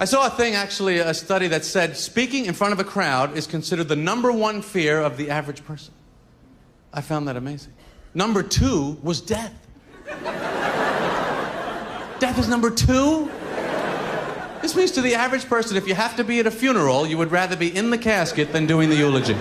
I saw a thing, actually, a study that said speaking in front of a crowd is considered the #1 fear of the average person. I found that amazing. #2 was death. Death is #2? This means to the average person, if you have to be at a funeral, you would rather be in the casket than doing the eulogy.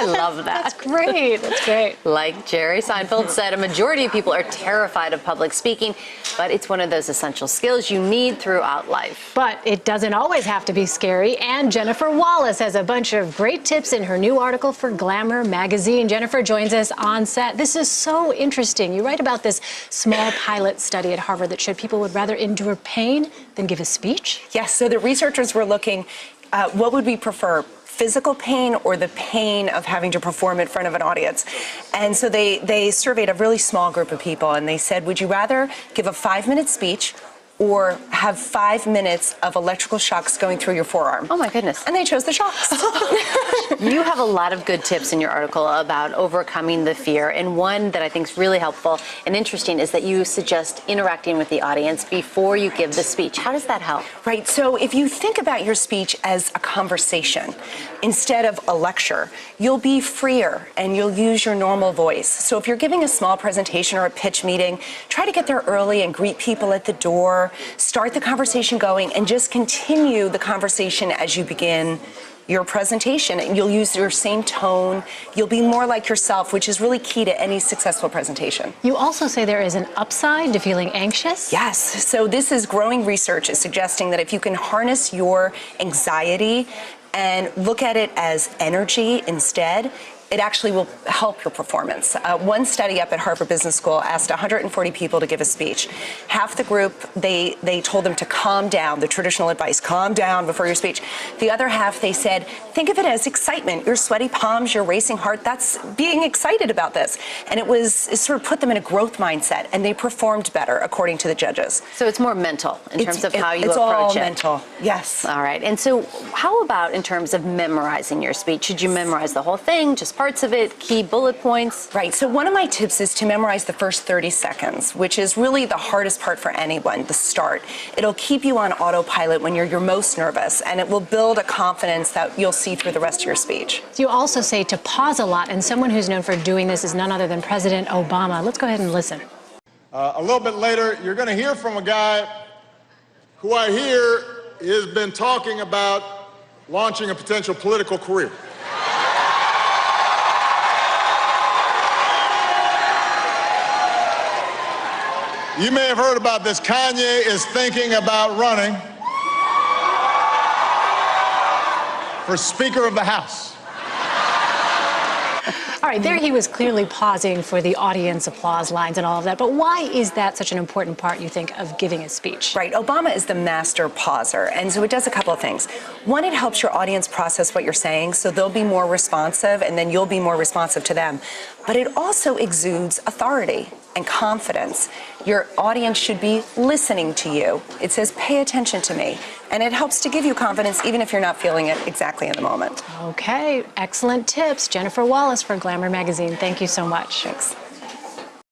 I love that. That's great. That's great. Like Jerry Seinfeld said, a majority of people are terrified of public speaking, but it's one of those essential skills you need throughout life. But it doesn't always have to be scary, and Jennifer Wallace has a bunch of great tips in her new article for Glamour magazine. Jennifer joins us on set. This is so interesting. You write about this small pilot study at Harvard that showed people would rather endure pain than give a speech. Yes, so the researchers were looking at what would we prefer, physical pain or the pain of having to perform in front of an audience. And so they surveyed a really small group of people, and they said, would you rather give a 5-minute speech or have 5 minutes of electrical shocks going through your forearm? Oh my goodness. And they chose the shocks. You have a lot of good tips in your article about overcoming the fear, and one that I think is really helpful and interesting is that you suggest interacting with the audience before you give the speech. How does that help? Right, so if you think about your speech as a conversation instead of a lecture, you'll be freer and you'll use your normal voice. So if you're giving a small presentation or a pitch meeting, try to get there early and greet people at the door, start the conversation going, and just continue the conversation as you begin your presentation. And you'll use your same tone. You'll be more like yourself, which is really key to any successful presentation. You also say there is an upside to feeling anxious? Yes. So this is growing research is suggesting that if you can harness your anxiety and look at it as energy instead, it actually will help your performance. One study up at Harvard Business School asked 140 people to give a speech. Half the group, they told them to calm down, the traditional advice, calm down before your speech. The other half, they said, think of it as excitement. Your sweaty palms, your racing heart, that's being excited about this. And it sort of put them in a growth mindset, and they performed better, according to the judges. So it's more mental in terms of how you it's approach all it. mental, yes. All right. And so how about in terms of memorizing your speech? Should you memorize the whole thing, just parts of it, key bullet points? Right. So one of my tips is to memorize the first 30 seconds, which is really the hardest part for anyone, the start. It'll keep you on autopilot when you're your most nervous, and it will build a confidence that you'll see through the rest of your speech. You also say to pause a lot, and someone who's known for doing this is none other than President Obama. Let's go ahead and listen. A little bit later, you're going to hear from a guy who I hear has been talking about launching a potential political career. You may have heard about this. Kanye is thinking about running for Speaker of the House. All right, there he was clearly pausing for the audience applause lines and all of that. But why is that such an important part, you think, of giving a speech? Right. Obama is the master pauser. And so it does a couple of things. One, it helps your audience process what you're saying, so they'll be more responsive, and then you'll be more responsive to them. But it also exudes authority and confidence. Your audience should be listening to you. It says, pay attention to me. And it helps to give you confidence even if you're not feeling it exactly in the moment. Okay, excellent tips. Jennifer Wallace for Glamour magazine. Thank you so much. Thanks.